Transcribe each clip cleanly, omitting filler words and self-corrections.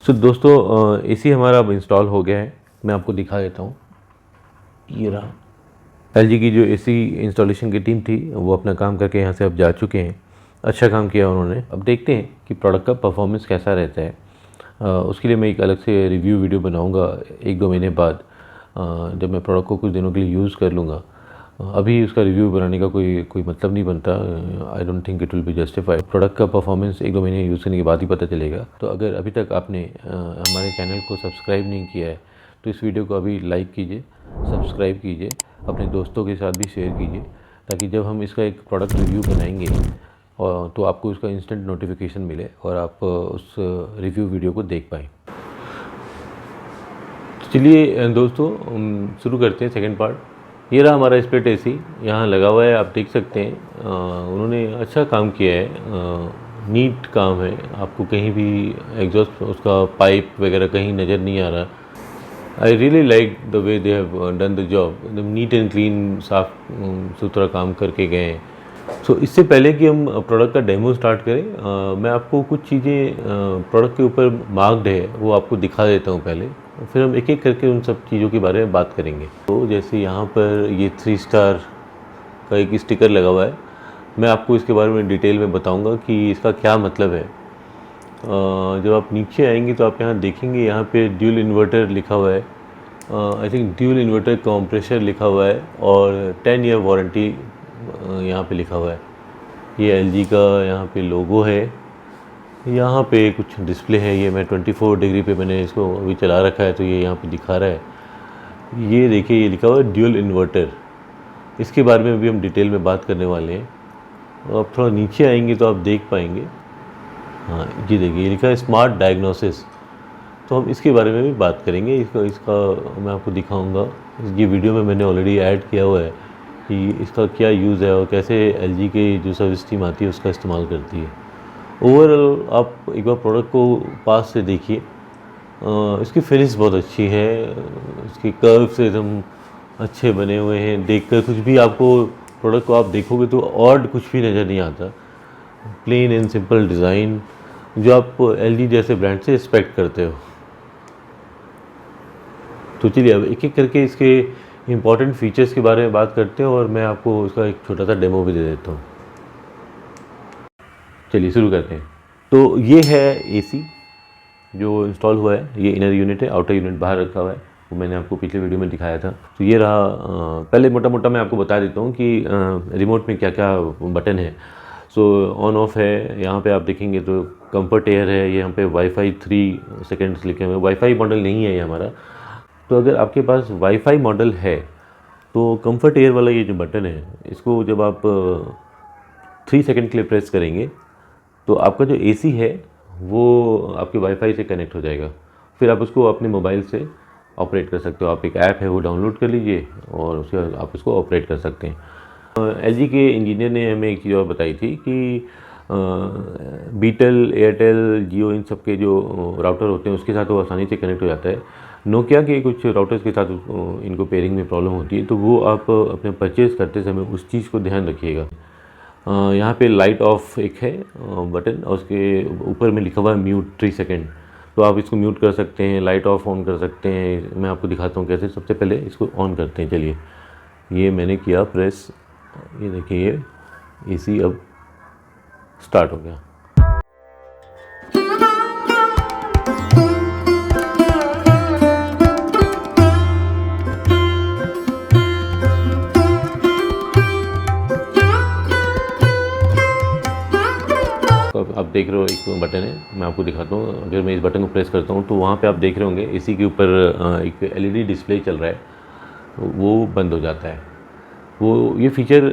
दोस्तों एसी हमारा अब इंस्टॉल हो गया है। मैं आपको दिखा देता हूँ। ये रहा। एलजी की जो एसी इंस्टॉलेशन की टीम थी वो अपना काम करके यहाँ से अब जा चुके हैं। अच्छा काम किया उन्होंने। अब देखते हैं कि प्रोडक्ट का परफॉर्मेंस कैसा रहता है। उसके लिए मैं एक अलग से रिव्यू वीडियो बनाऊँगा 1-2 महीने बाद, जब मैं प्रोडक्ट को कुछ दिनों के लिए यूज़ कर लूँगा। अभी उसका रिव्यू बनाने का कोई मतलब नहीं बनता। I don't think it will be justified. Product का परफॉर्मेंस 1-2 महीने यूज़ करने के बाद ही पता चलेगा। तो अगर अभी तक आपने हमारे चैनल को सब्सक्राइब नहीं किया है तो इस वीडियो को अभी लाइक कीजिए, सब्सक्राइब कीजिए, अपने दोस्तों के साथ भी शेयर कीजिए, ताकि जब हम इसका एक प्रोडक्ट रिव्यू बनाएंगे और तो आपको उसका इंस्टेंट नोटिफिकेशन मिले और आप उस रिव्यू वीडियो को देख पाएँ। चलिए दोस्तों, शुरू करते हैं सेकंड पार्ट। ये रहा हमारा स्प्लिट एसी यहाँ लगा हुआ है, आप देख सकते हैं। उन्होंने अच्छा काम किया है, नीट काम है। आपको कहीं भी एग्जॉस्ट उसका पाइप वगैरह कहीं नज़र नहीं आ रहा। I really like the way they have done the job. एकदम नीट एंड क्लीन, साफ सुथरा काम करके गए हैं। सो इससे पहले कि हम प्रोडक्ट का डेमो स्टार्ट करें, मैं आपको कुछ चीज़ें प्रोडक्ट के ऊपर मार्क्ड है वो आपको दिखा देता हूँ पहले, फिर हम एक एक करके उन सब चीज़ों के बारे में बात करेंगे। तो जैसे यहाँ पर ये 3 स्टार का एक स्टिकर लगा हुआ है। मैं आपको इसके बारे में डिटेल में बताऊँगा कि इसका क्या मतलब है। जब आप नीचे आएंगे तो आप यहाँ देखेंगे, यहाँ पे ड्यूल इन्वर्टर लिखा हुआ है। I think dual inverter compressor लिखा हुआ है और 10 ईयर वारंटी यहाँ पे लिखा हुआ है। ये एलजी का यहाँ पे लोगो है। यहाँ पे कुछ डिस्प्ले है। ये मैं 24 डिग्री पे मैंने इसको अभी चला रखा है तो ये यहाँ पे दिखा रहा है। ये देखिए, ये लिखा हुआ है ड्यूल इन्वर्टर। इसके बारे में भी हम डिटेल में बात करने वाले हैं। और आप थोड़ा नीचे आएंगे तो आप देख पाएंगे, हाँ ये देखिए, ये लिखा है स्मार्ट डायग्नोसिस। तो हम इसके बारे में भी बात करेंगे। इसका मैं आपको दिखाऊंगा। ये वीडियो में मैंने ऑलरेडी ऐड किया हुआ है कि इसका क्या यूज़ है और कैसे एलजी के जो सर्विस टीम आती है उसका इस्तेमाल करती है। ओवरऑल आप एक बार प्रोडक्ट को पास से देखिए। इसकी फिनिश बहुत अच्छी है। इसके कर्व्स एकदम अच्छे बने हुए हैं। देखकर कुछ भी आपको प्रोडक्ट को आप देखोगे तो ऑड कुछ भी नज़र नहीं आता। प्लेन एंड सिंपल डिज़ाइन जो आप एलजी जैसे ब्रांड से एक्सपेक्ट करते हो। तो चलिए अब एक एक करके इसके इम्पॉर्टेंट फीचर्स के बारे में बात करते हैं और मैं आपको इसका एक छोटा सा डेमो भी दे देता हूँ। चलिए शुरू करते हैं। तो ये है एसी जो इंस्टॉल हुआ है। ये इनर यूनिट है, आउटर यूनिट बाहर रखा हुआ है। वो मैंने आपको पिछले वीडियो में दिखाया था। तो ये रहा। पहले मोटा मोटा मैं आपको बता देता हूँ कि रिमोट में क्या क्या बटन है। सो ऑन ऑफ है। यहाँ पे आप देखेंगे तो कंफर्ट एयर है। ये यहाँ पे वाईफाई 3 सेकेंड्स लिखे हुए हैं। वाईफाई मॉडल नहीं है ये हमारा। तो अगर आपके पास वाईफाई मॉडल है तो कंफर्ट एयर वाला ये जो बटन है, इसको जब आप 3 सेकेंड के लिए प्रेस करेंगे तो आपका जो एसी है वो आपके वाईफाई से कनेक्ट हो जाएगा। फिर आप उसको अपने मोबाइल से ऑपरेट कर सकते हो। आप एक ऐप है वो डाउनलोड कर लीजिए और उसके बाद आप उसको ऑपरेट कर सकते हैं। एलजी के इंजीनियर ने हमें एक चीज़ और बताई थी कि बीटेल, एयरटेल, जियो, इन सब के जो राउटर होते हैं उसके साथ वो आसानी से कनेक्ट हो जाता है। नोकिया के कुछ राउटर्स के साथ इनको पेयरिंग में प्रॉब्लम होती है। तो वो आप अपने परचेज़ करते समय उस चीज़ को ध्यान रखिएगा। यहाँ पे लाइट ऑफ एक है बटन और उसके ऊपर में लिखा हुआ है म्यूट 3 सेकेंड। तो आप इसको म्यूट कर सकते हैं, लाइट ऑफ ऑन कर सकते हैं। मैं आपको दिखाता हूँ कैसे। सबसे पहले इसको ऑन करते हैं। चलिए, ये मैंने किया प्रेस। ये देखिए, ये एसी अब स्टार्ट हो गया। आप देख रहे हो एक बटन है, मैं आपको दिखाता हूँ। अगर मैं इस बटन को प्रेस करता हूँ तो वहाँ पे आप देख रहे होंगे एसी के ऊपर एक एलईडी डिस्प्ले चल रहा है, तो वो बंद हो जाता है। वो ये फीचर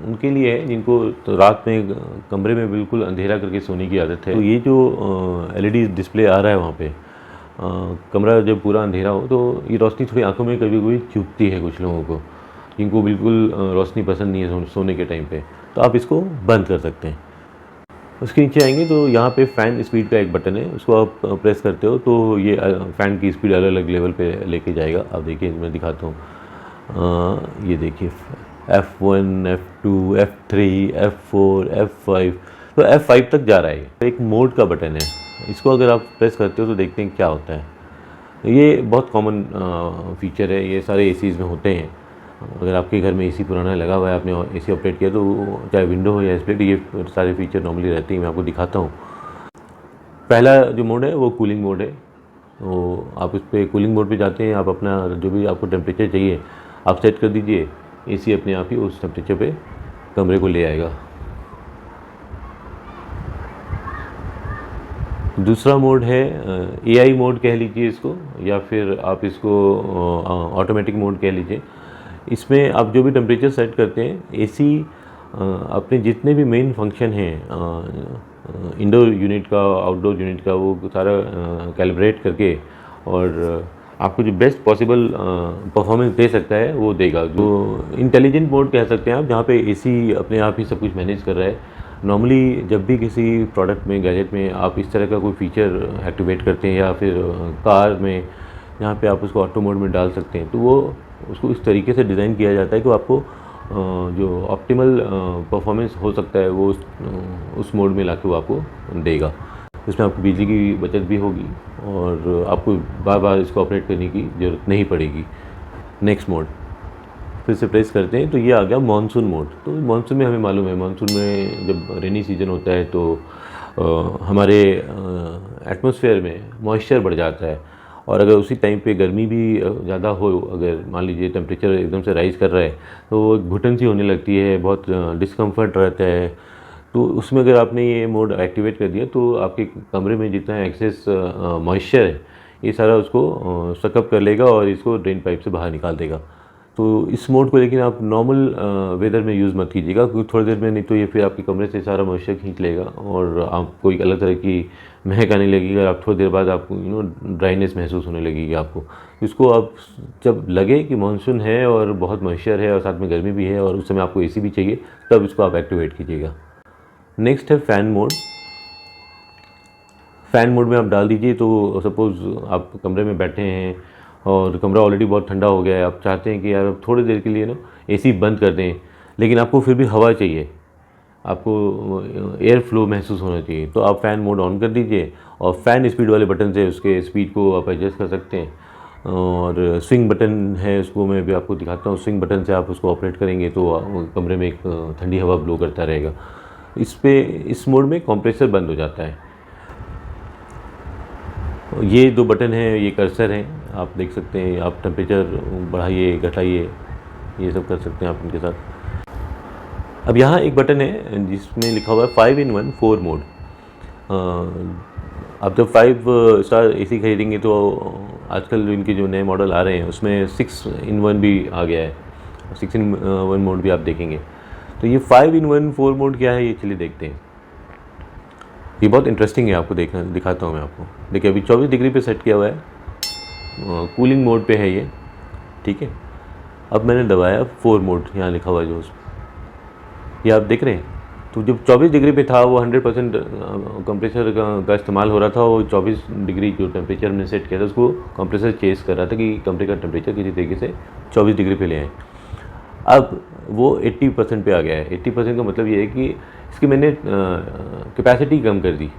उनके लिए है जिनको तो रात में कमरे में बिल्कुल अंधेरा करके सोने की आदत है। तो ये जो एलईडी डिस्प्ले आ रहा है वहाँ पे, कमरा जब पूरा अंधेरा हो तो ये रोशनी थोड़ी आंखों में कभी कभी चुभती है कुछ लोगों को, जिनको बिल्कुल रोशनी पसंद नहीं है सोने के टाइम पे। तो आप इसको बंद कर सकते हैं। उसके नीचे आएंगे तो यहाँ पे फ़ैन स्पीड का एक बटन है, उसको आप प्रेस करते हो तो ये फ़ैन की स्पीड अलग अलग लेवल पे लेके जाएगा। आप देखिए, मैं दिखाता हूँ। ये देखिए, F1, F2, F3, F4, F5, तो F5 तक जा रहा है। एक मोड का बटन है। इसको अगर आप प्रेस करते हो तो देखते हैं क्या होता है। ये बहुत कॉमन फीचर है, ये सारे एसीज़ में होते हैं। अगर आपके घर में एसी पुराना लगा हुआ है, आपने एसी ऑपरेट किया, तो चाहे विंडो हो या स्प्लिट, ये सारे फीचर नॉर्मली रहते हैं। मैं आपको दिखाता हूँ। पहला जो मोड है वो कूलिंग मोड है। तो आप इस पर कूलिंग मोड पे जाते हैं, आप अपना जो भी आपको टेम्परेचर चाहिए आप सेट कर दीजिए, एसी अपने आप ही उस टेम्परेचर पे कमरे को ले आएगा। दूसरा मोड है एआई मोड कह लीजिए इसको, या फिर आप इसको ऑटोमेटिक मोड कह लीजिए। इसमें आप जो भी टेम्परेचर सेट करते हैं, एसी अपने जितने भी मेन फंक्शन हैं इंडोर यूनिट का, आउटडोर यूनिट का, वो सारा कैलिब्रेट करके और आपको जो बेस्ट पॉसिबल परफॉर्मेंस दे सकता है वो देगा। जो इंटेलिजेंट मोड कह सकते हैं आप, जहाँ पे एसी अपने आप ही सब कुछ मैनेज कर रहा है। नॉर्मली जब भी किसी प्रोडक्ट में, गैजेट में आप इस तरह का कोई फीचर एक्टिवेट करते हैं, या फिर कार में जहाँ पे आप उसको ऑटो मोड में डाल सकते हैं, तो वो उसको इस तरीके से डिज़ाइन किया जाता है कि वो आपको जो ऑप्टिमल परफॉर्मेंस हो सकता है वो उस मोड में लाके वो आपको देगा। इसमें आपको बिजली की बचत भी होगी और आपको बार बार इसको ऑपरेट करने की ज़रूरत नहीं पड़ेगी। नेक्स्ट मोड फिर से प्रेस करते हैं तो ये आ गया मानसून मोड। तो मानसून में हमें मालूम है, मानसून में जब रेनी सीज़न होता है तो हमारे एटमॉस्फेयर में मॉइस्चर बढ़ जाता है, और अगर उसी टाइम पे गर्मी भी ज़्यादा हो, अगर मान लीजिए टेम्परेचर एकदम से राइज़ कर रहा है, तो वो घुटन सी होने लगती है, बहुत डिस्कम्फर्ट रहता है। तो उसमें अगर आपने ये मोड एक्टिवेट कर दिया तो आपके कमरे में जितना एक्सेस मॉइस्चर है ये सारा उसको सकअप कर लेगा और इसको ड्रेन पाइप से बाहर निकाल देगा। तो इस मोड को लेकिन आप नॉर्मल वेदर में यूज़ मत कीजिएगा, क्योंकि थोड़ी देर में नहीं तो ये फिर आपके कमरे से सारा मॉइस्चर खींच लेगा और आपको एक अलग तरह की महक आने लगेगी, और आप थोड़ी देर बाद आपको ड्राइनेस महसूस होने लगेगी आपको। इसको आप जब लगे कि मानसून है और बहुत मॉइस्चर है और साथ में गर्मी भी है और उस समय आपको एसी भी चाहिए, तब इसको आप एक्टिवेट कीजिएगा। नेक्स्ट है फ़ैन मोड। फ़ैन मोड में आप डाल दीजिए, तो सपोज़ आप कमरे में बैठे हैं और कमरा ऑलरेडी बहुत ठंडा हो गया है, आप चाहते हैं कि यार अब थोड़ी देर के लिए ना एसी बंद कर दें, लेकिन आपको फिर भी हवा चाहिए, आपको एयर फ्लो महसूस होना चाहिए, तो आप फ़ैन मोड ऑन कर दीजिए और फ़ैन स्पीड वाले बटन से उसके स्पीड को आप एडजस्ट कर सकते हैं। और स्विंग बटन है, उसको मैं भी आपको दिखाता हूँ। स्विंग बटन से आप उसको ऑपरेट करेंगे तो कमरे में एक ठंडी हवा ब्लो करता रहेगा। इस मोड में कंप्रेसर बंद हो जाता है। ये दो बटन हैं, ये कर्सर हैं, आप देख सकते हैं। आप टेम्परेचर बढ़ाइए, घटाइए, ये सब कर सकते हैं आप इनके साथ। अब यहाँ एक बटन है जिसमें लिखा हुआ है 5-in-1 4 मोड। आप जब 5 स्टार एसी खरीदेंगे तो आजकल इनके जो नए मॉडल आ रहे हैं उसमें 6-in-1 भी आ गया है, 6-in-1 मोड भी आप देखेंगे। तो ये 5-in-1 4 मोड क्या है, ये चलिए देखते हैं। ये बहुत इंटरेस्टिंग है, आपको दिखाता हूँ मैं आपको। देखिए अभी 24 डिग्री पे सेट किया हुआ है, कूलिंग मोड पे है ये, ठीक है। अब मैंने दबाया 4 मोड, यहाँ लिखा हुआ है जो, ये आप देख रहे हैं। तो जब 24 डिग्री पे था वो 100% कंप्रेसर का इस्तेमाल हो रहा था। वो 24 डिग्री जो टेम्परेचर हमने सेट किया था उसको कंप्रेसर चेस कर रहा था कि कमरे का टेम्परेचर किसी तरीके से 24 डिग्री पे ले आए। अब वो 80% पे आ गया है। 80% का मतलब ये है कि इसकी मैंने कैपेसिटी कम कर दी।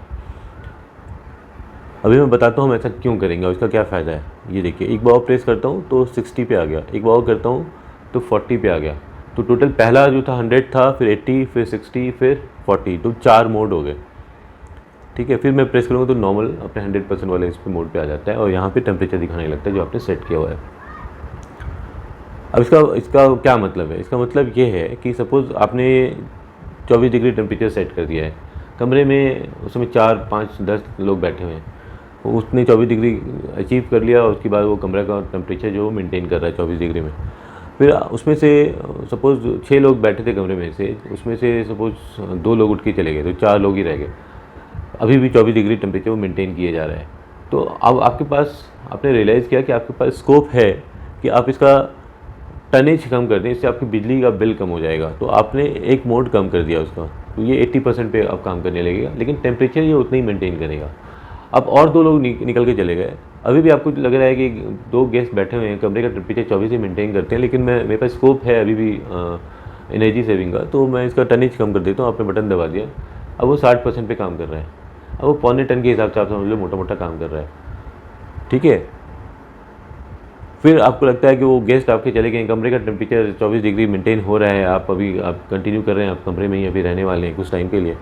अभी मैं बताता हूँ हम ऐसा क्यों करेंगे और इसका क्या फ़ायदा है। ये देखिए, एक बार और प्रेस करता हूँ तो 60 पे आ गया, एक बार और करता हूँ तो 40 पे आ गया। तो टोटल पहला जो था 100 था, फिर 80, फिर 60, फिर 40, तो 4 मोड हो गए, ठीक है। फिर मैं प्रेस करूँगा तो नॉर्मल अपने 100% वाले इस पे मोड पे आ जाता है और यहाँ पे टेम्परेचर दिखाने लगता है जो आपने सेट किया हुआ है। अब इसका क्या मतलब है? इसका मतलब ये है कि सपोज़ आपने 24 डिग्री टेम्परेचर सेट कर दिया है, कमरे में उस समय 4, 5, 10 लोग बैठे हुए हैं, उसने 24 डिग्री अचीव कर लिया। उसके बाद वो कमरे का टेम्परेचर जो मेंटेन कर रहा है 24 डिग्री में। फिर उसमें से सपोज़ 6 लोग बैठे थे कमरे में से, उसमें से सपोज़ 2 लोग उठ के चले गए, तो 4 लोग ही रह गए। अभी भी 24 डिग्री टेम्परेचर वो मेंटेन किया जा रहा है। तो अब आपके पास, आपने रियलाइज़ किया कि आपके पास स्कोप है कि आप इसका टनेज कम कर दें, इससे आपकी बिजली का बिल कम हो जाएगा। तो आपने एक मोड कम कर दिया उसका, तो ये 80% पे अब काम करने लगेगा, लेकिन टेम्परेचर ये उतना ही मेंटेन करेगा। अब और 2 लोग निकल के चले गए, अभी भी आपको लग रहा है कि 2 गेस्ट बैठे हुए हैं, कमरे का टेम्परेचर 24 ही मेंटेन करते हैं, लेकिन मेरे पास स्कोप है अभी भी एनर्जी सेविंग का, तो मैं इसका टनेज कम कर देता हूँ। आपने बटन दबा दिया, अब वो 60% पे काम कर रहा है। अब वो पौने टन के हिसाब से आप समझ लो मोटा मोटा काम कर रहा है, ठीक है। फिर आपको लगता है कि वो गेस्ट आपके चले गए, कमरे का टेम्परेचर 24 डिग्री मेंटेन हो रहा है, आप कंटिन्यू कर रहे हैं, आप कमरे में ही अभी रहने वाले हैं कुछ टाइम के लिए,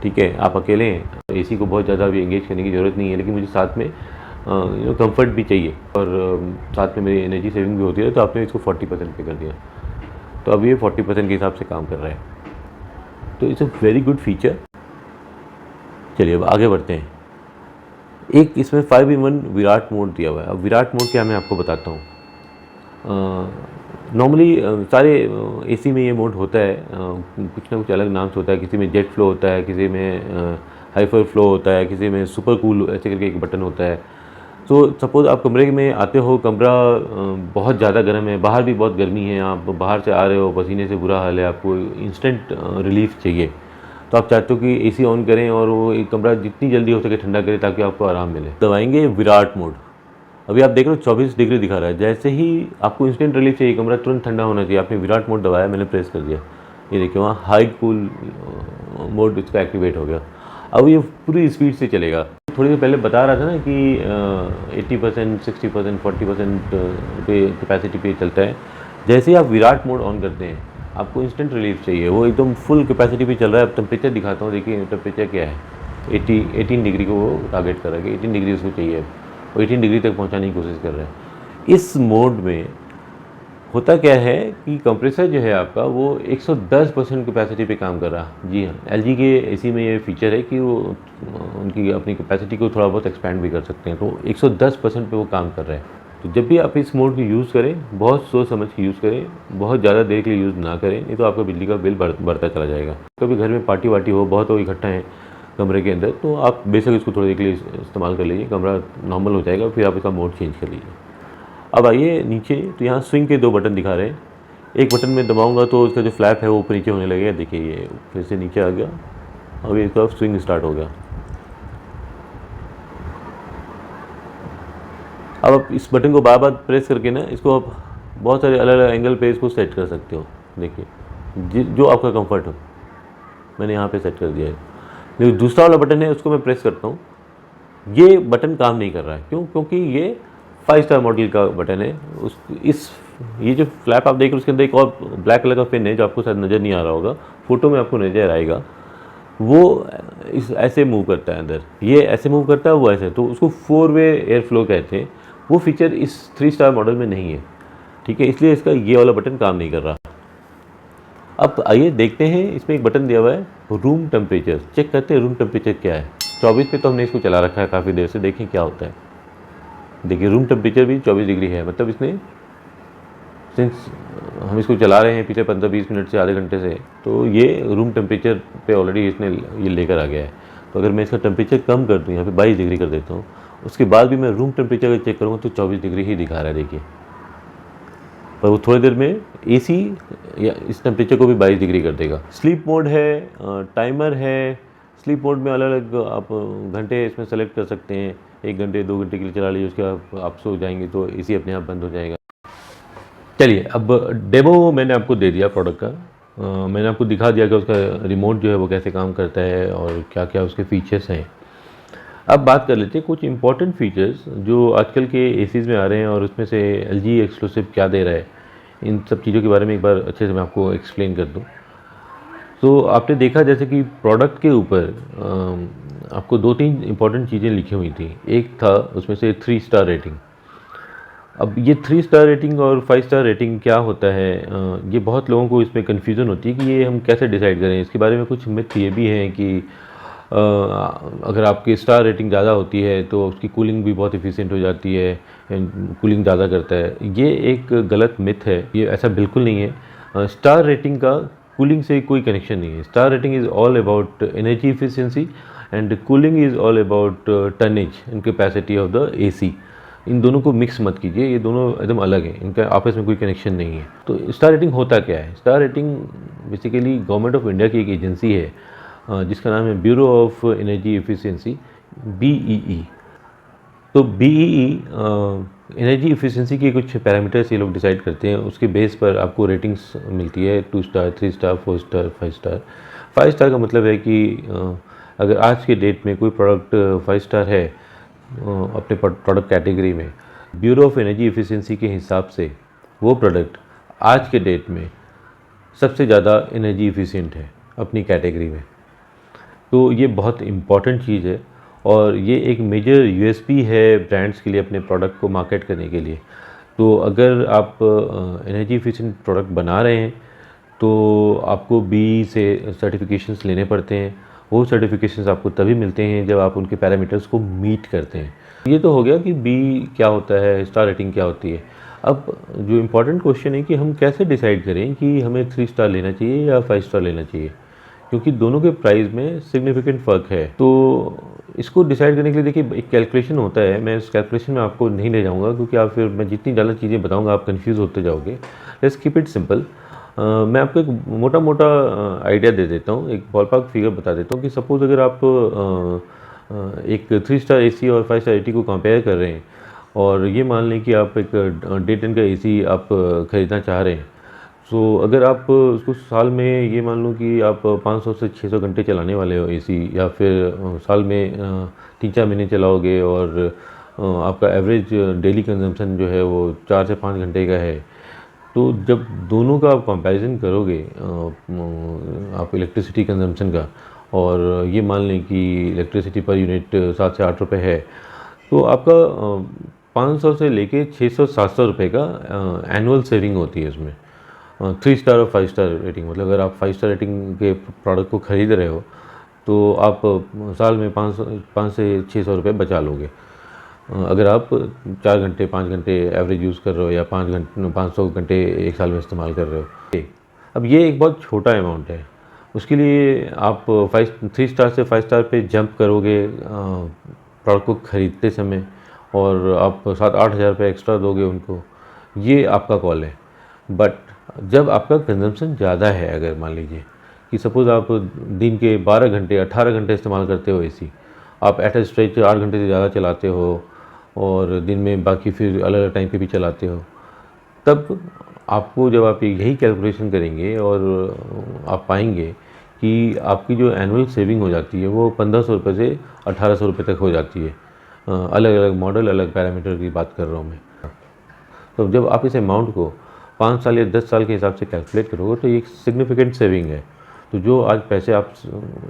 ठीक है, आप अकेले हैं, एसी को बहुत ज़्यादा अभी एंगेज करने की ज़रूरत नहीं है, लेकिन मुझे साथ में कंफर्ट भी चाहिए और साथ में मेरी एनर्जी सेविंग भी होती है, तो आपने इसको 40% पे कर दिया, तो अब ये 40% के हिसाब से काम कर रहा है, तो it's a very good feature. चलिए अब आगे बढ़ते हैं। एक इसमें 5-in-1 विराट मोड दिया हुआ है। अब विराट मोड क्या, मैं आपको बताता हूँ। नॉर्मली सारे एसी में ये मोड होता है, कुछ ना कुछ अलग नाम से होता है, किसी में जेट फ्लो होता है, किसी में हाइपर फ्लो होता है, किसी में सुपर कूल ऐसे करके एक बटन होता है। तो सपोज़ आप कमरे में आते हो, कमरा बहुत ज़्यादा गर्म है, बाहर भी बहुत गर्मी है, आप बाहर से आ रहे हो, पसीने से बुरा हाल है, आपको इंस्टेंट रिलीफ चाहिए, तो आप चाहते हो कि एसी ऑन करें और वो एक कमरा जितनी जल्दी हो सके ठंडा करें ताकि आपको आराम मिले। दबाएंगे विराट मोड। अभी आप देख रहे हो 24 डिग्री दिखा रहा है, जैसे ही आपको इंस्टेंट रिलीफ चाहिए, कमरा तुरंत ठंडा होना चाहिए, आपने विराट मोड दबाया, मैंने प्रेस कर दिया, ये देखिए वहाँ हाई कूल मोड इसका एक्टिवेट हो गया। अब ये पूरी स्पीड से चलेगा। थोड़ी देर पहले बता रहा था ना कि 80%, 60%, 40% पे कैपेसिटी पे चलता है। जैसे ही आप विराट मोड ऑन करते हैं, आपको इंस्टेंट रिलीफ चाहिए, वो एकदम फुल कैपेसिटी पे चल रहा है। अब टेम्परेचर दिखाता हूँ, देखिए टेम्परेचर क्या है, 18 डिग्री को वो टारगेट कर रहा है कि 18 डिग्री उसको चाहिए, और 18 डिग्री तक पहुँचाने की कोशिश कर रहा है। इस मोड में होता क्या है कि कंप्रेसर जो है आपका वो 110% कैपेसिटी पे काम कर रहा है। जी हाँ, एलजी के एसी में ये फीचर है कि वो उनकी अपनी कैपेसिटी को थोड़ा बहुत एक्सपेंड भी कर सकते हैं, तो 110% पे वो काम कर रहे हैं। तो जब भी आप इस मोड को यूज़ करें, बहुत सोच समझ के यूज़ करें, बहुत ज़्यादा देर के लिए यूज़ ना करें, नहीं तो आपका बिजली का बिल बढ़ता चला जाएगा। कभी घर में पार्टी वार्टी हो, बहुत लोग इकट्ठा हैं कमरे के अंदर, तो आप बेशक इसको थोड़ी देर के लिए इस्तेमाल कर लीजिए, कमरा नॉर्मल हो जाएगा, फिर आप इसका मोड चेंज कर लीजिए। अब आइए नीचे, तो यहाँ स्विंग के 2 बटन दिखा रहे हैं। एक बटन में दबाऊंगा तो उसका जो फ्लैप है वो ऊपर नीचे होने लगेगा, देखिए ये फिर से नीचे आ गया, अभी इसका स्विंग स्टार्ट हो गया। अब आप इस बटन को बार बार प्रेस करके ना, इसको आप बहुत सारे अलग अलग एंगल पे इसको सेट कर सकते हो, देखिए जो आपका कंफर्ट हो, मैंने यहाँ पे सेट कर दिया है। लेकिन दूसरा वाला बटन है, उसको मैं प्रेस करता हूँ, ये बटन काम नहीं कर रहा है। क्यों? क्योंकि ये 5 स्टार मॉडल का बटन है। ये जो फ्लैप आप देख रहे हो, उसके अंदर एक और ब्लैक कलर का पिन है जो आपको शायद नज़र नहीं आ रहा होगा, फोटो में आपको नज़र आएगा। वो ऐसे मूव करता है अंदर, ये ऐसे मूव करता है, वो ऐसे, तो उसको 4 वे एयर फ्लो कहते हैं। वो फीचर इस 3 स्टार मॉडल में नहीं है, ठीक है, इसलिए इसका ये वाला बटन काम नहीं कर रहा। अब आइए देखते हैं, इसमें एक बटन दिया हुआ है रूम टेम्परेचर, चेक करते हैं रूम टेम्परेचर क्या है। 24 पे तो हमने इसको चला रखा है काफ़ी देर से, देखें क्या होता है। देखिए रूम टेम्परेचर भी 24 डिग्री है, मतलब इसने सिंस हम इसको चला रहे हैं पिछले 15-20 मिनट से, आधे घंटे से, तो ये रूम टेम्परेचर पे ऑलरेडी इसने ये लेकर आ गया है। तो अगर मैं इसका टेम्परेचर कम कर दूँ, यहाँ पे 22 डिग्री कर देता हूँ, उसके बाद भी मैं रूम टेम्परेचर अगर चेक करूँगा तो 24 डिग्री ही दिखा रहा है, देखिए। पर वो थोड़ी देर में एसी या इस टेम्परेचर को भी 22 डिग्री कर देगा। स्लीप मोड है, टाइमर है। स्लीप मोड में अलग अलग आप घंटे इसमें सेलेक्ट कर सकते हैं, 1 घंटे 2 घंटे के लिए चला लीजिए, उसके बाद आप सो जाएंगे तो एसी अपने आप बंद हो जाएगा। चलिए अब डेमो मैंने आपको दे दिया प्रोडक्ट का, मैंने आपको दिखा दिया कि उसका रिमोट जो है वो कैसे काम करता है और क्या क्या उसके फीचर्स हैं। अब बात कर लेते हैं कुछ इंपॉर्टेंट फीचर्स जो आजकल के एसीज़ में आ रहे हैं और उसमें से एलजी एक्सक्लूसिव क्या दे रहा है, इन सब चीज़ों के बारे में एक बार अच्छे से मैं आपको एक्सप्लेन कर दूं। तो आपने देखा जैसे कि प्रोडक्ट के ऊपर आपको 2-3 इंपॉर्टेंट चीज़ें लिखी हुई थी। एक था उसमें से 3 स्टार रेटिंग। अब ये 3 स्टार रेटिंग और 5 स्टार रेटिंग क्या होता है, ये बहुत लोगों को इसमें कन्फ्यूज़न होती है कि ये हम कैसे डिसाइड करें। इसके बारे में कुछ मिथ ये भी हैं कि अगर आपकी स्टार रेटिंग ज़्यादा होती है तो उसकी कूलिंग भी बहुत इफ़िशिएंट हो जाती है, कूलिंग ज़्यादा करता है। ये एक गलत मिथ है, ये ऐसा बिल्कुल नहीं है। स्टार रेटिंग का कूलिंग से कोई कनेक्शन नहीं है। Star rating is all about energy efficiency and cooling is all about tonnage and capacity of the AC. इन दोनों को मिक्स मत कीजिए, ये दोनों एकदम अलग हैं, इनका आपस में कोई कनेक्शन नहीं है। तो स्टार रेटिंग होता क्या है? Star rating basically government of India की एक एजेंसी है जिसका नाम है bureau of energy efficiency, BEE। तो BEE एनर्जी एफिशिएंसी के कुछ पैरामीटर्स ये लोग डिसाइड करते हैं, उसके बेस पर आपको रेटिंग्स मिलती है 2 star, 3 star, 4 star, 5 star. 5 star का मतलब है कि अगर आज के डेट में कोई प्रोडक्ट 5 स्टार है अपने प्रोडक्ट कैटेगरी में, ब्यूरो ऑफ एनर्जी एफिशिएंसी के हिसाब से वो प्रोडक्ट आज के डेट में सबसे ज़्यादा एनर्जी एफिशिएंट है अपनी कैटेगरी में। तो ये बहुत इम्पॉर्टेंट चीज़ है और ये एक मेजर यूएसपी है ब्रांड्स के लिए अपने प्रोडक्ट को मार्केट करने के लिए। तो अगर आप एनर्जी एफिशिएंट प्रोडक्ट बना रहे हैं तो आपको बी से सर्टिफिकेशंस लेने पड़ते हैं। वो सर्टिफिकेशंस आपको तभी मिलते हैं जब आप उनके पैरामीटर्स को मीट करते हैं। ये तो हो गया कि बी क्या होता है, स्टार रेटिंग क्या होती है। अब जो इम्पोर्टेंट क्वेश्चन है कि हम कैसे डिसाइड करें कि हमें 3 स्टार लेना चाहिए या 5 स्टार लेना चाहिए, क्योंकि दोनों के प्राइस में सिग्निफिकेंट फ़र्क है। तो इसको डिसाइड करने के लिए देखिए एक कैलकुलेशन होता है। मैं इस कैलकुलेशन में आपको नहीं ले जाऊंगा क्योंकि आप फिर मैं जितनी ज़्यादा चीज़ें बताऊंगा आप कंफ्यूज होते जाओगे। Let's keep it simple. मैं आपको एक मोटा मोटा आइडिया दे देता हूँ, एक बॉलपार्क फिगर बता देता हूँ कि सपोज़ अगर आप एक 3 स्टार एसी और 5 स्टार एटी को कंपेयर कर रहे हैं और ये मान लें कि आप एक डे 10 का एसी आप ख़रीदना चाह रहे हैं। सो अगर आप उसको साल में ये मान लो कि आप 500 से 600 घंटे चलाने वाले हो एसी, या फिर साल में 3-4 महीने चलाओगे और आपका एवरेज डेली कंजम्पशन जो है वो 4 से 5 घंटे का है, तो जब दोनों का आप कंपैरिजन करोगे आप इलेक्ट्रिसिटी कंजम्पशन का, और ये मान लें कि इलेक्ट्रिसिटी पर यूनिट 7 से 8 रुपये है, तो आपका 500 से लेके 600-700 रुपये का एनुअल सेविंग होती है इसमें। 3 स्टार और 5 स्टार रेटिंग, मतलब अगर आप 5 स्टार रेटिंग के प्रोडक्ट को ख़रीद रहे हो तो आप साल में 5 से 600 रुपये बचा लोगे। अगर आप 4 घंटे 5 घंटे एवरेज यूज़ कर रहे हो या 500 घंटे एक साल में इस्तेमाल कर रहे हो। अब ये एक बहुत छोटा अमाउंट है, उसके लिए आप 3 स्टार से 5 स्टार पे जंप करोगे प्रोडक्ट को ख़रीदते समय और आप 7-8 हज़ार रुपये एक्स्ट्रा दोगे उनको, ये आपका कॉल है। बट जब आपका कंजम्पशन ज़्यादा है, अगर मान लीजिए कि सपोज़ आप दिन के 12 घंटे 18 घंटे इस्तेमाल करते हो एसी, आप एट अ स्ट्रेच 8 घंटे से ज़्यादा चलाते हो और दिन में बाकी फिर अलग अलग टाइम पे भी चलाते हो, तब आपको जब आप यही कैलकुलेशन करेंगे और आप पाएंगे कि आपकी जो एनुअल सेविंग हो जाती है वो 1500 रुपये से 1800 रुपये तक हो जाती है। अलग अलग मॉडल अलग पैरामीटर की बात कर रहा हूँ मैं। तो जब आप इस अमाउंट को 5 साल या 10 साल के हिसाब से कैलकुलेट करोगे तो ये एक सिग्निफिकेंट सेविंग है। तो जो आज पैसे आप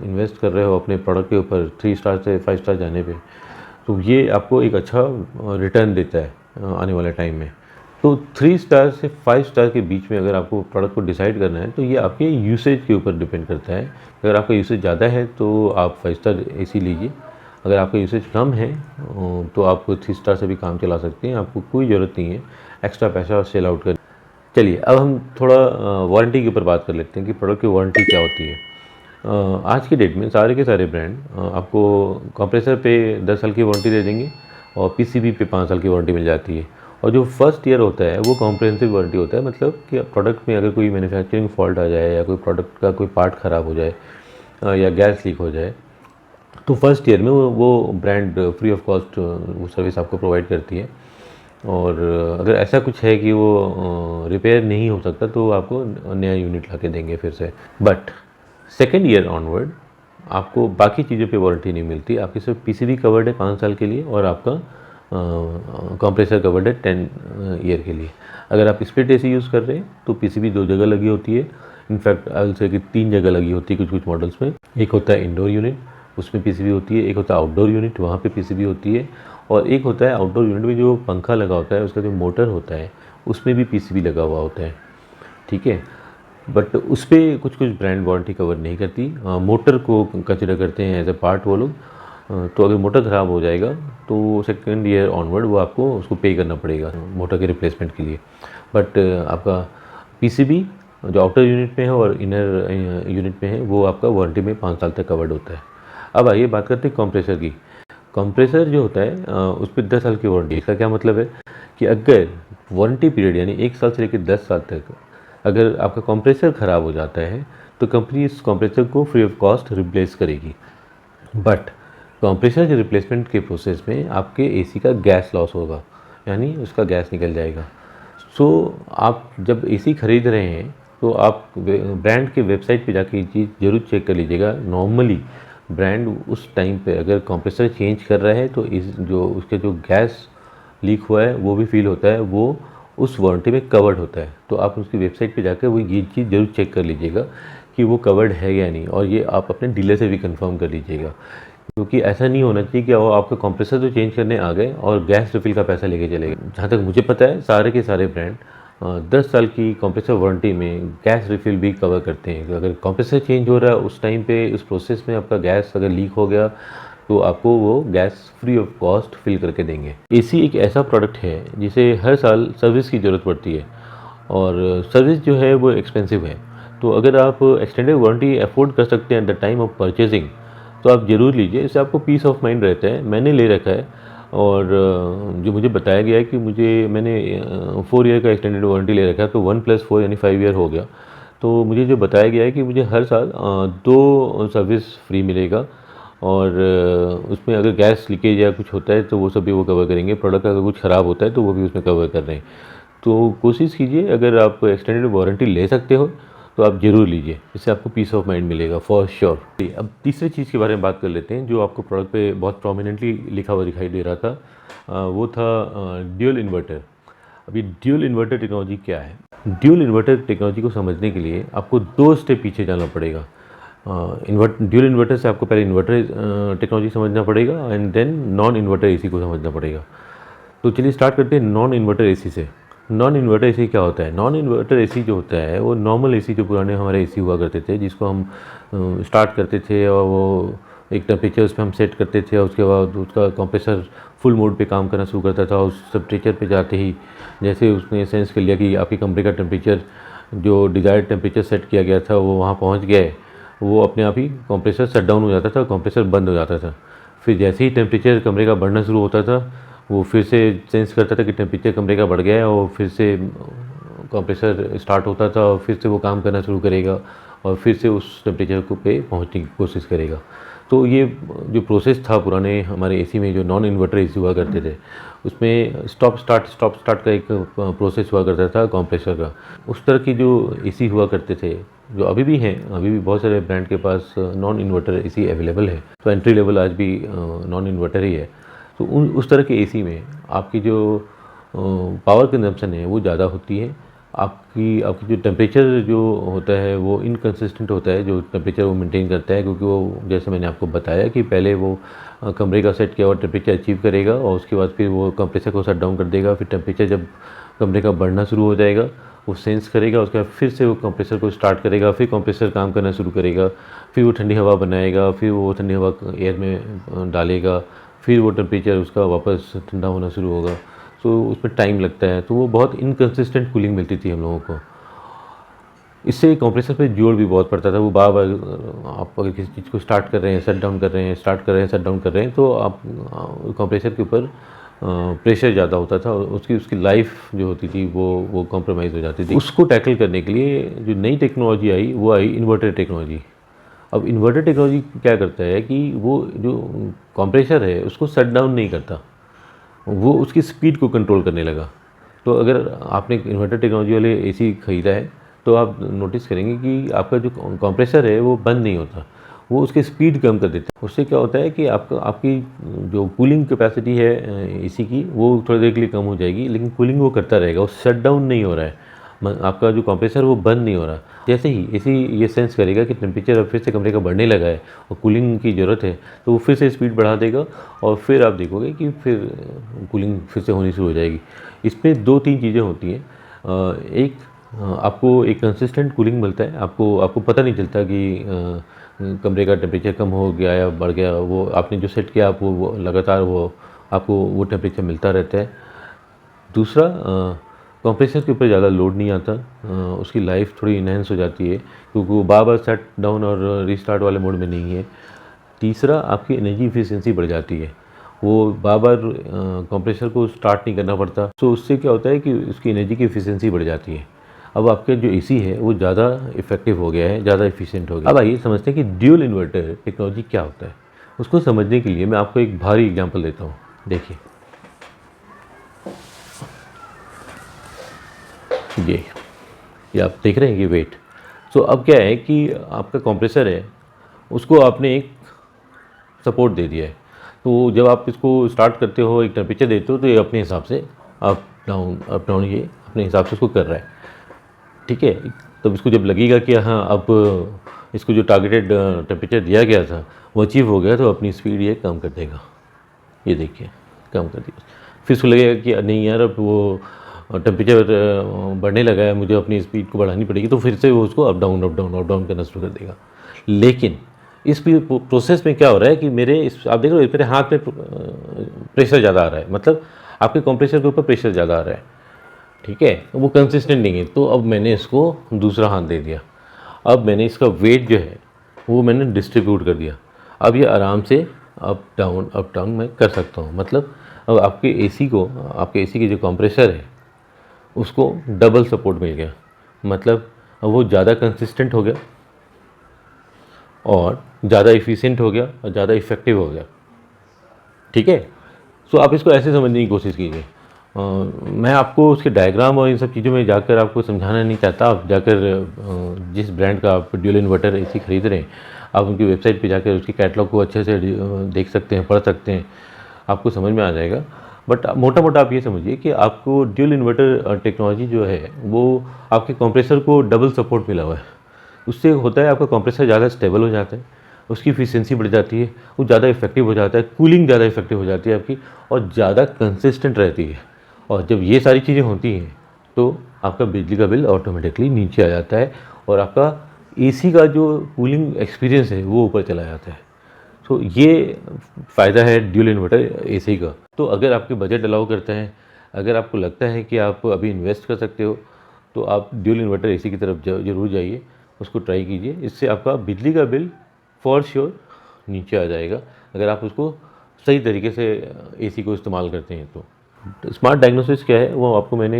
इन्वेस्ट कर रहे हो अपने प्रोडक्ट के ऊपर 3 स्टार से 5 स्टार जाने पे, तो ये आपको एक अच्छा रिटर्न देता है आने वाले टाइम में। तो 3 स्टार से 5 स्टार के बीच में अगर आपको प्रोडक्ट को डिसाइड करना है तो ये आपके यूसेज के ऊपर डिपेंड करता है। अगर आपका यूसेज ज़्यादा है तो आप 5 स्टार एसी लीजिए, अगर आपका यूसेज कम है तो आप 3 स्टार से भी काम चला सकते हैं। आपको कोई ज़रूरत नहीं है एक्स्ट्रा पैसा सेल आउट कर। चलिए अब हम थोड़ा वारंटी के ऊपर बात कर लेते हैं कि प्रोडक्ट की वारंटी क्या होती है। आज की डेट में सारे के सारे ब्रांड आपको कंप्रेसर पे 10 साल की वारंटी दे देंगे और पीसीबी पे 5 साल की वारंटी मिल जाती है। और जो फर्स्ट ईयर होता है वो कॉम्प्रिहेंसिव वारंटी होता है, मतलब कि प्रोडक्ट में अगर कोई मैन्युफैक्चरिंग फॉल्ट आ जाए या कोई प्रोडक्ट का कोई पार्ट ख़राब हो जाए या गैस लीक हो जाए तो फर्स्ट ईयर में वो ब्रांड फ्री ऑफ कॉस्ट वो सर्विस आपको प्रोवाइड करती है। और अगर ऐसा कुछ है कि वो रिपेयर नहीं हो सकता तो आपको नया यूनिट ला के देंगे फिर से। बट सेकेंड ईयर ऑनवर्ड आपको बाकी चीज़ों पे वारंटी नहीं मिलती। आपकी सिर्फ पीसीबी कवर्ड है 5 साल के लिए और आपका कंप्रेसर कवर्ड है 10 ईयर के लिए। अगर आप स्प्लिट एसी यूज़ कर रहे हैं तो पीसीबी 2 जगह लगी होती है, इनफैक्ट आई विल से कि 3 जगह लगी होती है कुछ मॉडल्स में। एक होता है इंडोर यूनिट, उसमें पीसीबी होती है, एक होता है आउटडोर यूनिट, वहाँ पे पीसीबी होती है, और एक होता है आउटडोर यूनिट में जो पंखा लगा होता है उसका जो मोटर होता है उसमें भी पीसीबी लगा हुआ होता है, ठीक है। बट उस पर कुछ ब्रांड वारंटी कवर नहीं करती, मोटर को कंसिडर करते हैं एज ए पार्ट वो लोग। तो अगर मोटर ख़राब हो जाएगा तो सेकेंड ईयर ऑनवर्ड वो आपको उसको पे करना पड़ेगा मोटर के रिप्लेसमेंट के लिए। बट आपका पीसीबी जो आउटर यूनिट में है और इनर यूनिट में है वो आपका वारंटी में 5 साल तक कवर्ड होता है। अब आइए बात करते हैं कंप्रेसर की। कंप्रेसर जो होता है उस पर 10 साल की वारंटी। इसका क्या मतलब है कि अगर वारंटी पीरियड यानी 1 साल से लेकर 10 साल तक अगर आपका कंप्रेसर ख़राब हो जाता है तो कंपनी इस कंप्रेसर को फ्री ऑफ कॉस्ट रिप्लेस करेगी। बट कंप्रेसर के रिप्लेसमेंट के प्रोसेस में आपके एसी का गैस लॉस होगा, यानी उसका गैस निकल जाएगा। सो आप जब एसी ख़रीद रहे हैं तो आप ब्रांड के वेबसाइट पे जाके ये चीज़ ज़रूर चेक कर लीजिएगा। नॉर्मली ब्रांड उस टाइम पे अगर कंप्रेसर चेंज कर रहा है तो इस जो उसके जो गैस लीक हुआ है वो भी फील होता है, वो उस वारंटी में कवर्ड होता है। तो आप उसकी वेबसाइट पे जाकर वो ये चीज़ ज़रूर चेक कर लीजिएगा कि वो कवर्ड है या नहीं, और ये आप अपने डीलर से भी कंफर्म कर लीजिएगा, क्योंकि ऐसा नहीं होना चाहिए कि वो आपका कंप्रेसर तो चेंज करने आ गए और गैस रिफिल का पैसा लेके चले गए। जहाँ तक मुझे पता है सारे के सारे ब्रांड 10 साल की कंप्रेसर वारंटी में गैस रिफिल भी कवर करते हैं। अगर कंप्रेसर चेंज हो रहा है उस टाइम पे उस प्रोसेस में आपका गैस अगर लीक हो गया तो आपको वो gas free of cost fill करके देंगे। एसी एक ऐसा प्रोडक्ट है जिसे हर साल सर्विस की ज़रूरत पड़ती है, और सर्विस जो है वो एक्सपेंसिव है। तो अगर आप एक्सटेंडेड वारंटी अफोर्ड कर सकते हैं at the time of purchasing तो आप ज़रूर लीजिए, इससे आपको पीस ऑफ माइंड रहता है। मैंने ले रखा है, और जो मुझे बताया गया है कि मैंने 4 ईयर का एक्सटेंडेड वारंटी ले रखा है, तो 1+4 यानी 5 ईयर हो गया। तो मुझे जो बताया गया है कि मुझे हर साल 2 सर्विस फ्री मिलेगा, और उसमें अगर गैस लीकेज या कुछ होता है तो वो सब भी वो कवर करेंगे। प्रोडक्ट अगर कुछ ख़राब होता है तो वो भी उसमें कवर कर रहे हैं। तो कोशिश कीजिए, अगर आप एक्सटेंडेड वारंटी ले सकते हो तो आप ज़रूर लीजिए, इससे आपको पीस ऑफ माइंड मिलेगा फॉर श्योर। अब तीसरी चीज़ के बारे में बात कर लेते हैं जो आपको प्रोडक्ट पे बहुत प्रोमिनेंटली लिखा हुआ दिखाई दे रहा था, वो था ड्यूल इन्वर्टर। अभी ड्यूल इन्वर्टर टेक्नोलॉजी क्या है? ड्यूल इन्वर्टर टेक्नोलॉजी को समझने के लिए आपको 2 स्टेप पीछे जाना पड़ेगा। ड्यूल इन्वर्टर से आपको पहले इन्वर्टर टेक्नोलॉजी समझना पड़ेगा and then non inverter AC को समझना पड़ेगा। तो चलिए स्टार्ट करते हैं नॉन इन्वर्टर एसी से। नॉन इन्वर्टर एसी क्या होता है? नॉन इन्वर्टर एसी जो होता है वो नॉर्मल एसी जो पुराने हमारे एसी हुआ करते थे, जिसको हम स्टार्ट करते थे और वो एक टेम्परेचर उस पर हम सेट करते थे, और उसके बाद उसका कंप्रेसर फुल मोड पे काम करना शुरू करता था। उस टेम्परेचर पे जाते ही जैसे उसने सेंस कर लिया कि आपके कमरे का टेम्परेचर जो डिज़ायर्ड टेम्परेचर सेट किया गया था वो वहाँ पहुँच गया है, वो अपने आप ही कंप्रेसर शट डाउन हो जाता था, कंप्रेसर बंद हो जाता था। फिर जैसे ही टेम्परेचर कमरे का बढ़ना शुरू होता था वो फिर से सेंस करता था कि टेम्परेचर कमरे का बढ़ गया है, और फिर से कंप्रेसर स्टार्ट होता था और फिर से वो काम करना शुरू करेगा और फिर से उस टेम्परेचर को पे पहुंचने की कोशिश करेगा। तो ये जो प्रोसेस था पुराने हमारे एसी में, जो नॉन इन्वर्टर एसी हुआ करते थे, उसमें स्टॉप स्टार्ट का एक प्रोसेस हुआ करता था कंप्रेसर का। उस तरह की जो एसी हुआ करते थे, जो अभी भी हैं, अभी भी बहुत सारे ब्रांड के पास नॉन इन्वर्टर एसी अवेलेबल है। तो एंट्री लेवल आज भी नॉन इन्वर्टर ही है। तो उस तरह के एसी में आपकी जो पावर कंजम्पशन है वो ज़्यादा होती है। आपकी जो टेम्परेचर जो होता है वो इनकंसिस्टेंट होता है, जो टेम्परेचर वो मेंटेन करता है, क्योंकि वो जैसे मैंने आपको बताया कि पहले वो कमरे का सेट किया हुआ टेम्परेचर अचीव करेगा और उसके बाद फिर वो कंप्रेसर को शट डाउन कर देगा। फिर टेम्परेचर जब कमरे का बढ़ना शुरू हो जाएगा वो सेंस करेगा, उसके बाद फिर से वो कंप्रेसर को स्टार्ट करेगा, फिर कंप्रेसर काम करना शुरू करेगा, फिर वो ठंडी हवा बनाएगा, फिर वो ठंडी हवा एयर में डालेगा, फिर वो टेम्परेचर उसका वापस ठंडा होना शुरू होगा। तो उसमें टाइम लगता है, तो वो बहुत इनकंसिस्टेंट कूलिंग मिलती थी हम लोगों को। इससे कंप्रेसर पे जोर भी बहुत पड़ता था। वो बार बार आप अगर किसी चीज़ को स्टार्ट कर रहे हैं, शट डाउन कर रहे हैं, स्टार्ट कर रहे हैं, शट डाउन कर रहे हैं, तो आप कंप्रेसर के ऊपर प्रेशर ज़्यादा होता था और उसकी लाइफ जो होती थी वो कॉम्प्रोमाइज़ हो जाती थी। उसको टैकल करने के लिए जो नई टेक्नोलॉजी आई वो आई इन्वर्टर टेक्नोलॉजी। अब इन्वर्टर टेक्नोलॉजी क्या करता है कि वो जो कंप्रेसर है उसको शट डाउन नहीं करता, वो उसकी स्पीड को कंट्रोल करने लगा। तो अगर आपने इन्वर्टर टेक्नोलॉजी वाले एसी ख़रीदा है तो आप नोटिस करेंगे कि आपका जो कंप्रेसर है वो बंद नहीं होता, वो उसकी स्पीड कम कर देता है। उससे क्या होता है कि आपकी जो कूलिंग कैपेसिटी है एसी की वो थोड़ी देर के लिए कम हो जाएगी, लेकिन कूलिंग वो करता रहेगा, वो शट डाउन नहीं हो रहा है। आपका जो कंप्रेसर वो बंद नहीं हो रहा। जैसे ही एसी ये सेंस करेगा कि टेम्परेचर अब फिर से कमरे का बढ़ने लगा है और कूलिंग की ज़रूरत है, तो वो फिर से स्पीड बढ़ा देगा और फिर आप देखोगे कि फिर कूलिंग फिर से होनी शुरू हो जाएगी। इसमें 2-3 चीज़ें होती हैं। एक, आपको एक कंसिस्टेंट कूलिंग मिलता है, आपको पता नहीं चलता कि कमरे का टेम्परेचर कम हो गया या बढ़ गया। वो आपने जो सेट किया आप वो लगातार वो आपको वो टेम्परेचर मिलता रहता है। दूसरा, कंप्रेसर के ऊपर ज़्यादा लोड नहीं आता, उसकी लाइफ थोड़ी इनहेंस हो जाती है क्योंकि वो बार बार शट डाउन और रीस्टार्ट वाले मोड में नहीं है। तीसरा, आपकी एनर्जी एफिशिएंसी बढ़ जाती है, वो बार बार कंप्रेसर को स्टार्ट नहीं करना पड़ता। तो उससे क्या होता है कि उसकी एनर्जी की एफिशिएंसी बढ़ जाती है। अब आपका जो एसी है वो ज़्यादा इफेक्टिव हो गया है, ज़्यादा एफिशिएंट हो गया। अब आइए समझते हैं कि ड्यूल इन्वर्टर टेक्नोलॉजी क्या होता है। उसको समझने के लिए मैं आपको एक भारी एग्जाम्पल देता हूँ। देखिए ये आप देख रहे हैं कि वेट। तो अब क्या है कि आपका कंप्रेसर है, उसको आपने एक सपोर्ट दे दिया है। तो जब आप इसको स्टार्ट करते हो, एक टेम्परेचर देते हो, तो ये अपने हिसाब से अप डाउन ये अपने हिसाब से इसको कर रहा है, ठीक है। तब इसको जब लगेगा कि हाँ अब इसको जो टारगेटेड टेम्परेचर दिया गया था वो अचीव हो गया, तो अपनी स्पीड ये कम कर देगा। ये देखिए कम कर दिया। फिर इसको लगेगा कि नहीं यार अब वो टेम्परेचर बढ़ने लगा है, मुझे अपनी स्पीड को बढ़ानी पड़ेगी, तो फिर से वो उसको अप डाउन करना शुरू कर देगा। लेकिन इस प्रोसेस में क्या हो रहा है कि आप देख रहे हो मेरे हाथ में प्रेशर ज़्यादा आ रहा है, मतलब आपके कंप्रेसर के ऊपर प्रेशर ज़्यादा आ रहा है, ठीक है। वो कंसिस्टेंट नहीं है, तो अब मैंने इसको दूसरा हाथ दे दिया। अब मैंने इसका वेट जो है वो मैंने डिस्ट्रीब्यूट कर दिया। अब ये आराम से अप डाउन मैं कर सकता हूँ। मतलब अब आपके एसी की जो कंप्रेसर है उसको डबल सपोर्ट मिल गया, मतलब अब वो ज़्यादा कंसिस्टेंट हो गया और ज़्यादा इफ़िशिएंट हो गया और ज़्यादा इफ़ेक्टिव हो गया, ठीक है। सो आप इसको ऐसे समझने की कोशिश कीजिए। मैं आपको उसके डायग्राम और इन सब चीज़ों में जाकर आपको समझाना नहीं चाहता। आप जाकर जिस ब्रांड का आप ड्यूल इन्वर्टर एसी खरीद रहे हैं, आप उनकी वेबसाइट पे जाकर उसकी कैटलॉग को अच्छे से देख सकते हैं, पढ़ सकते हैं, आपको समझ में आ जाएगा। बट मोटा मोटा आप ये समझिए कि आपको ड्यूल इन्वर्टर टेक्नोलॉजी जो है वो आपके कंप्रेसर को डबल सपोर्ट मिला हुआ है। उससे होता है आपका कंप्रेसर ज़्यादा स्टेबल हो जाता है, उसकी इफिशिएंसी बढ़ जाती है, वो ज़्यादा इफेक्टिव हो जाता है, कूलिंग ज़्यादा इफेक्टिव हो जाती है आपकी, और ज़्यादा कंसिस्टेंट रहती है। और जब ये सारी चीज़ें होती हैं तो आपका बिजली का बिल ऑटोमेटिकली नीचे आ जाता है और आपका एसी का जो कूलिंग एक्सपीरियंस है वो ऊपर चला जाता है। तो ये फ़ायदा है ड्यूल इन्वर्टर एसी का। तो अगर आपके बजट अलाउ करते हैं, अगर आपको लगता है कि आप अभी इन्वेस्ट कर सकते हो, तो आप ड्यूल इन्वर्टर एसी की तरफ ज़रूर जाइए, उसको ट्राई कीजिए। इससे आपका बिजली का बिल फॉर श्योर नीचे आ जाएगा, अगर आप उसको सही तरीके से एसी को इस्तेमाल करते हैं। तो स्मार्ट डायग्नोसिस क्या है वो आपको मैंने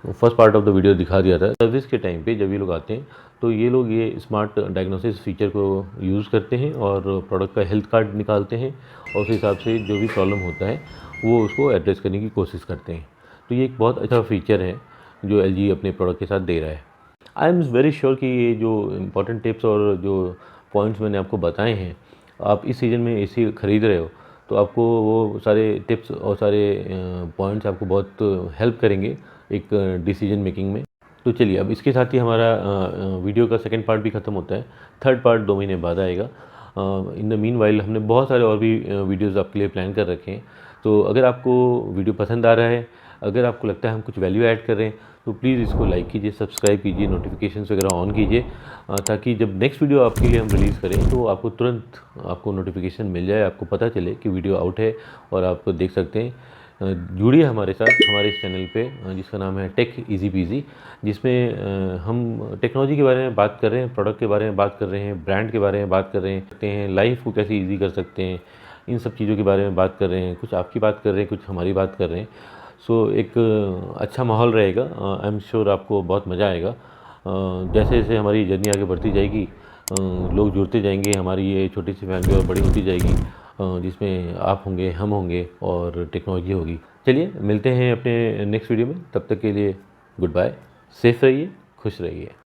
first part of the video दिखा दिया था। सर्विस के टाइम पे जब ये लोग आते हैं तो ये लोग ये स्मार्ट डायग्नोसिस फीचर को यूज़ करते हैं और प्रोडक्ट का हेल्थ कार्ड निकालते हैं और उस हिसाब से जो भी प्रॉब्लम होता है वो उसको एड्रेस करने की कोशिश करते हैं। तो ये एक बहुत अच्छा फीचर है जो LG अपने प्रोडक्ट के साथ दे रहा है। आई एम वेरी श्योर कि ये जो इम्पोर्टेंट टिप्स और जो पॉइंट्स मैंने आपको बताए हैं, आप इस सीज़न में एसी खरीद रहे हो तो आपको वो सारे टिप्स और सारे पॉइंट्स आपको बहुत हेल्प करेंगे एक डिसीजन मेकिंग में। तो चलिए अब इसके साथ ही हमारा वीडियो का सेकंड पार्ट भी ख़त्म होता है। थर्ड पार्ट 2 महीने बाद आएगा। इन द मीनवाइल हमने बहुत सारे और भी वीडियोज़ आपके लिए प्लान कर रखे हैं। तो अगर आपको वीडियो पसंद आ रहा है, अगर आपको लगता है हम कुछ वैल्यू ऐड कर रहे हैं, तो प्लीज़ इसको लाइक कीजिए, सब्सक्राइब कीजिए, नोटिफिकेशंस वगैरह ऑन कीजिए, ताकि जब नेक्स्ट वीडियो आपके लिए हम रिलीज़ करें तो आपको तुरंत आपको नोटिफिकेशन मिल जाए, आपको पता चले कि वीडियो आउट है और आप देख सकते हैं। जुड़िए हमारे साथ हमारे इस चैनल पे जिसका नाम है टेक इजी पीजी, जिसमें हम टेक्नोलॉजी के बारे में बात कर रहे हैं, प्रोडक्ट के बारे में बात कर रहे हैं, ब्रांड के बारे में बात कर रहे हैं, लाइफ को कैसे ईजी कर सकते हैं, इन सब चीज़ों के बारे में बात कर रहे हैं। कुछ आपकी बात कर रहे हैं, कुछ हमारी बात कर रहे हैं। सो एक अच्छा माहौल रहेगा। आई एम श्योर आपको बहुत मज़ा आएगा। जैसे जैसे हमारी जर्नी आगे बढ़ती जाएगी, लोग जुड़ते जाएंगे, हमारी ये छोटी सी फैमिली और बड़ी होती जाएगी, जिसमें आप होंगे, हम होंगे और टेक्नोलॉजी होगी। चलिए मिलते हैं अपने नेक्स्ट वीडियो में, तब तक के लिए गुड बाय, सेफ रहिए, खुश रहिए।